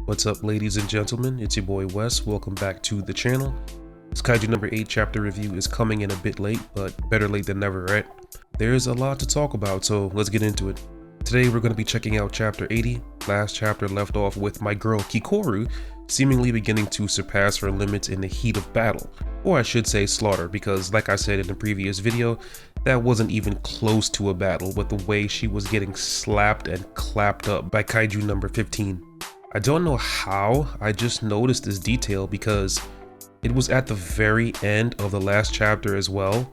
What's up, ladies and gentlemen? It's your boy Wes. Welcome back to the channel. This Kaiju number 8 chapter review is coming in a bit late, but better late than never, right? There's a lot to talk about, so let's get into it. Today we're going to be checking out chapter 80. Last chapter left off with my girl Kikoru seemingly beginning to surpass her limits in the heat of battle. Or I should say slaughter, because like I said in the previous video, that wasn't even close to a battle with the way she was getting slapped and clapped up by Kaiju number 15. I don't know how I just noticed this detail because it was at the very end of the last chapter as well.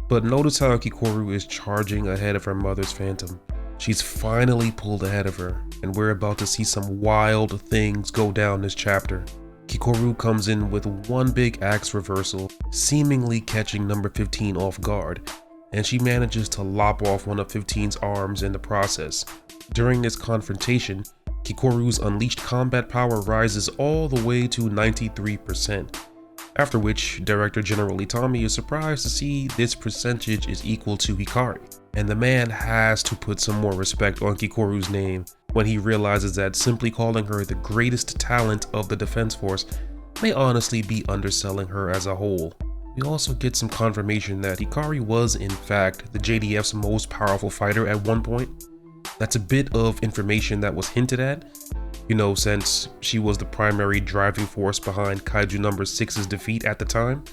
But notice how Kikoru is charging ahead of her mother's phantom. She's finally pulled ahead of her, and we're about to see some wild things go down this chapter. Kikoru comes in with one big axe reversal, seemingly catching number 15 off guard, and she manages to lop off one of 15's arms in the process. During this confrontation, Kikoru's unleashed combat power rises all the way to 93%, after which Director General Itami is surprised to see this percentage is equal to Hikari, and the man has to put some more respect on Kikoru's name when he realizes that simply calling her the greatest talent of the Defense Force may honestly be underselling her as a whole. We also get some confirmation that Hikari was in fact the JDF's most powerful fighter at one point. That's a bit of information that was hinted at, since she was the primary driving force behind Kaiju number 6's defeat at the time.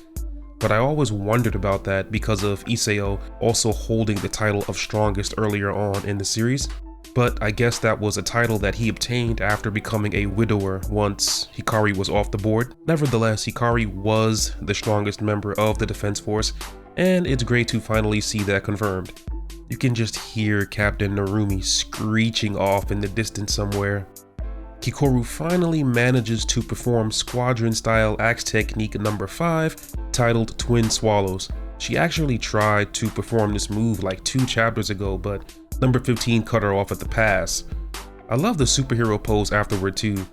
But I always wondered about that because of Isao also holding the title of strongest earlier on in the series. But I guess that was a title that he obtained after becoming a widower once Hikari was off the board. Nevertheless, Hikari was the strongest member of the Defense Force, and it's great to finally see that confirmed. You can just hear Captain Narumi screeching off in the distance somewhere. Kikoru finally manages to perform squadron-style axe technique number 5, titled Twin Swallows. She actually tried to perform this move like 2 chapters ago, but number 15 cut her off at the pass. I love the superhero pose afterward too.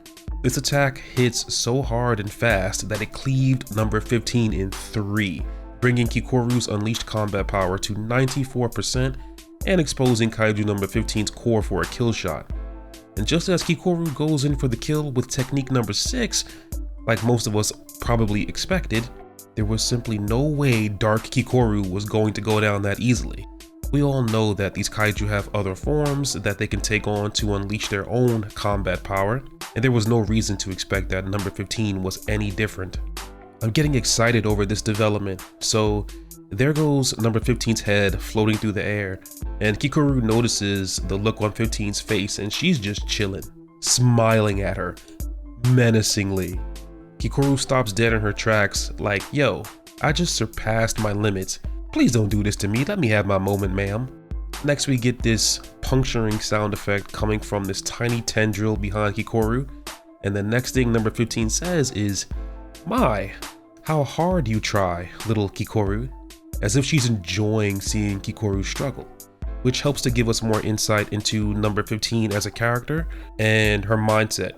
This attack hits so hard and fast that it cleaved number 15 in 3, bringing Kikoru's unleashed combat power to 94% and exposing Kaiju number 15's core for a kill shot. And just as Kikoru goes in for the kill with technique number 6, like most of us probably expected, there was simply no way Dark Kikoru was going to go down that easily. We all know that these Kaiju have other forms that they can take on to unleash their own combat power, and there was no reason to expect that number 15 was any different. I'm getting excited over this development, so there goes number 15's head floating through the air, and Kikoru notices the look on 15's face and she's just chilling, smiling at her, menacingly. Kikoru stops dead in her tracks like, yo, I just surpassed my limits. Please don't do this to me, let me have my moment, ma'am. Next we get this puncturing sound effect coming from this tiny tendril behind Kikoru, and the next thing number 15 says is, my, how hard you try, little Kikoru, as if she's enjoying seeing Kikoru struggle, which helps to give us more insight into number 15 as a character and her mindset.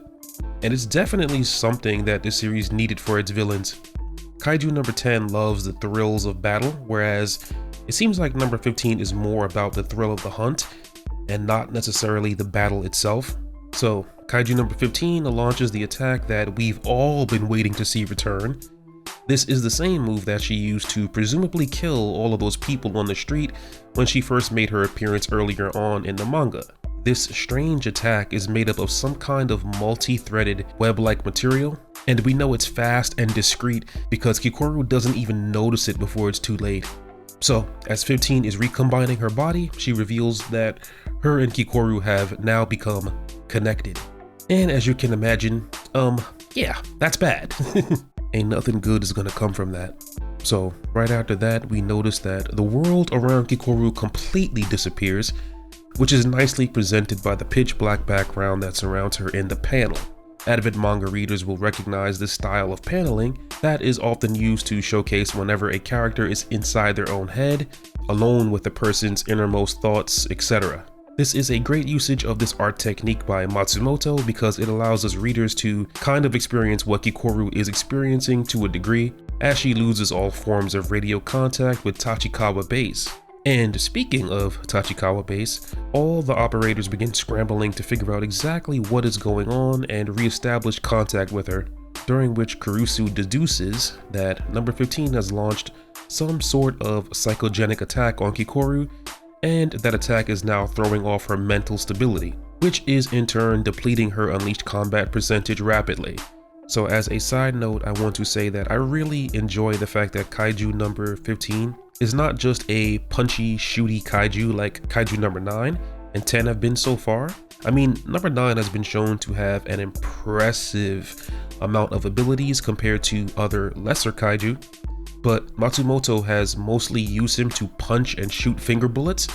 And it's definitely something that this series needed for its villains. Kaiju number 10 loves the thrills of battle, whereas it seems like number 15 is more about the thrill of the hunt and not necessarily the battle itself. So Kaiju number 15 launches the attack that we've all been waiting to see return. This is the same move that she used to presumably kill all of those people on the street when she first made her appearance earlier on in the manga. This strange attack is made up of some kind of multi-threaded web-like material, and we know it's fast and discreet because Kikoru doesn't even notice it before it's too late. So, as 15 is recombining her body, she reveals that her and Kikoru have now become connected. And as you can imagine, yeah, that's bad. Ain't nothing good is gonna come from that. So right after that, we notice that the world around Kikoru completely disappears, which is nicely presented by the pitch black background that surrounds her in the panel. Avid manga readers will recognize this style of paneling that is often used to showcase whenever a character is inside their own head, alone with the person's innermost thoughts, etc. This is a great usage of this art technique by Matsumoto because it allows us readers to kind of experience what Kikoru is experiencing to a degree, as she loses all forms of radio contact with Tachikawa Base. And speaking of Tachikawa Base, all the operators begin scrambling to figure out exactly what is going on and re-establish contact with her, during which Kurusu deduces that number 15 has launched some sort of psychogenic attack on Kikoru, and that attack is now throwing off her mental stability, which is in turn depleting her unleashed combat percentage rapidly. So as a side note, I want to say that I really enjoy the fact that Kaiju number 15 is not just a punchy, shooty Kaiju like Kaiju number 9 and 10 have been so far. I mean, number 9 has been shown to have an impressive amount of abilities compared to other lesser Kaiju, but Matsumoto has mostly used him to punch and shoot finger bullets,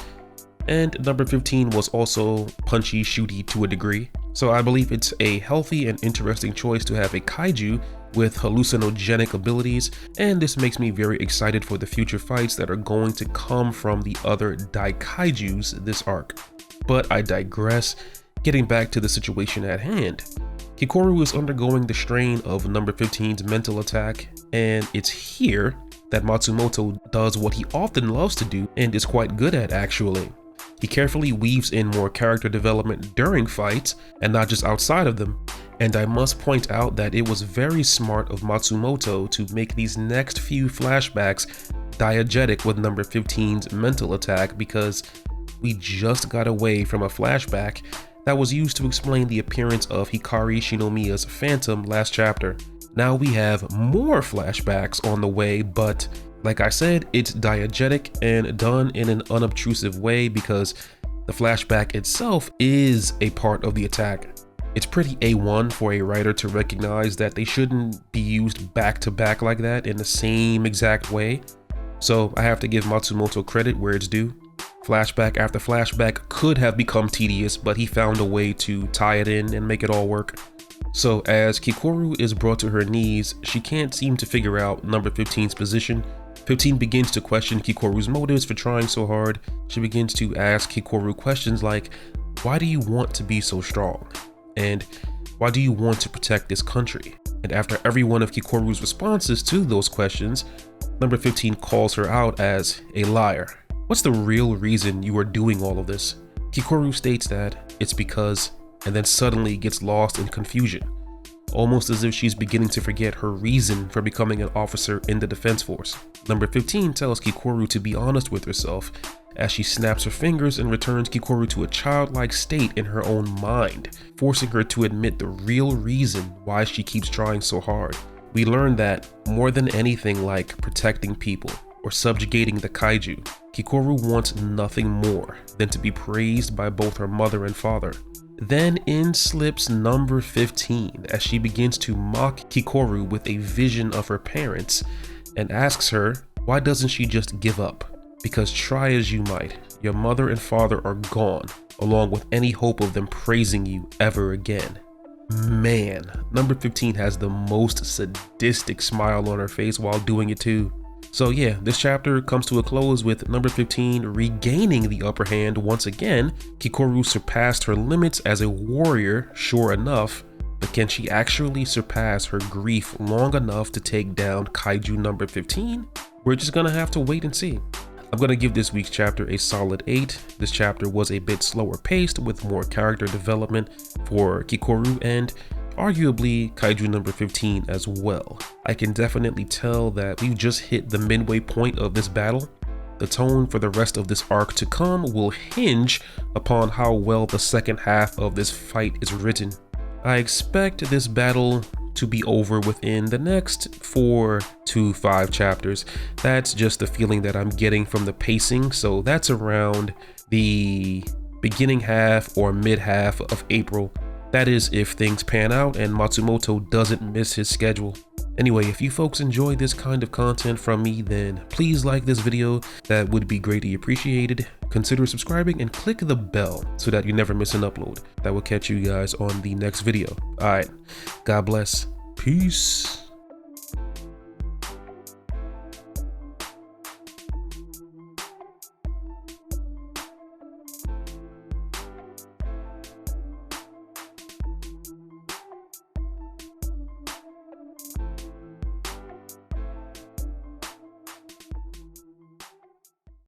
and number 15 was also punchy, shooty to a degree. So I believe it's a healthy and interesting choice to have a Kaiju with hallucinogenic abilities, and this makes me very excited for the future fights that are going to come from the other Daikaijus this arc. But I digress. Getting back to the situation at hand, Kikoru is undergoing the strain of number 15's mental attack, and it's here that Matsumoto does what he often loves to do and is quite good at actually. He carefully weaves in more character development during fights and not just outside of them. And I must point out that it was very smart of Matsumoto to make these next few flashbacks diegetic with number 15's mental attack, because we just got away from a flashback that was used to explain the appearance of Hikari Shinomiya's phantom last chapter. Now we have more flashbacks on the way, but like I said, it's diegetic and done in an unobtrusive way because the flashback itself is a part of the attack. It's pretty A1 for a writer to recognize that they shouldn't be used back to back like that in the same exact way. So I have to give Matsumoto credit where it's due. Flashback after flashback could have become tedious, but he found a way to tie it in and make it all work. So as Kikoru is brought to her knees, she can't seem to figure out number 15's position. 15 begins to question Kikoru's motives for trying so hard. She begins to ask Kikoru questions like, why do you want to be so strong? And why do you want to protect this country? And after every one of Kikoru's responses to those questions, number 15 calls her out as a liar. What's the real reason you are doing all of this? Kikoru states that it's because, and then suddenly gets lost in confusion, almost as if she's beginning to forget her reason for becoming an officer in the defense force. Number 15 tells Kikoru to be honest with herself as she snaps her fingers and returns Kikoru to a childlike state in her own mind, forcing her to admit the real reason why she keeps trying so hard. We learn that more than anything like protecting people or subjugating the Kaiju, Kikoru wants nothing more than to be praised by both her mother and father. Then in slips number 15 as she begins to mock Kikoru with a vision of her parents and asks her, why doesn't she just give up? Because try as you might, your mother and father are gone, along with any hope of them praising you ever again. Man, number 15 has the most sadistic smile on her face while doing it too. So yeah, this chapter comes to a close with number 15 regaining the upper hand once again. Kikoru surpassed her limits as a warrior, sure enough, but can she actually surpass her grief long enough to take down Kaiju number 15? We're just gonna have to wait and see. I'm gonna give this week's chapter a solid 8. This chapter was a bit slower paced with more character development for Kikoru and arguably Kaiju number 15 as well. I can definitely tell that we've just hit the midway point of this battle. The tone for the rest of this arc to come will hinge upon how well the second half of this fight is written. I expect this battle to be over within the next 4 to 5 chapters. That's just the feeling that I'm getting from the pacing, so that's around the beginning half or mid half of April. That is if things pan out and Matsumoto doesn't miss his schedule. Anyway, if you folks enjoy this kind of content from me, then please like this video. That would be greatly appreciated. Consider subscribing and click the bell so that you never miss an upload. That will catch you guys on the next video. Alright, God bless. Peace.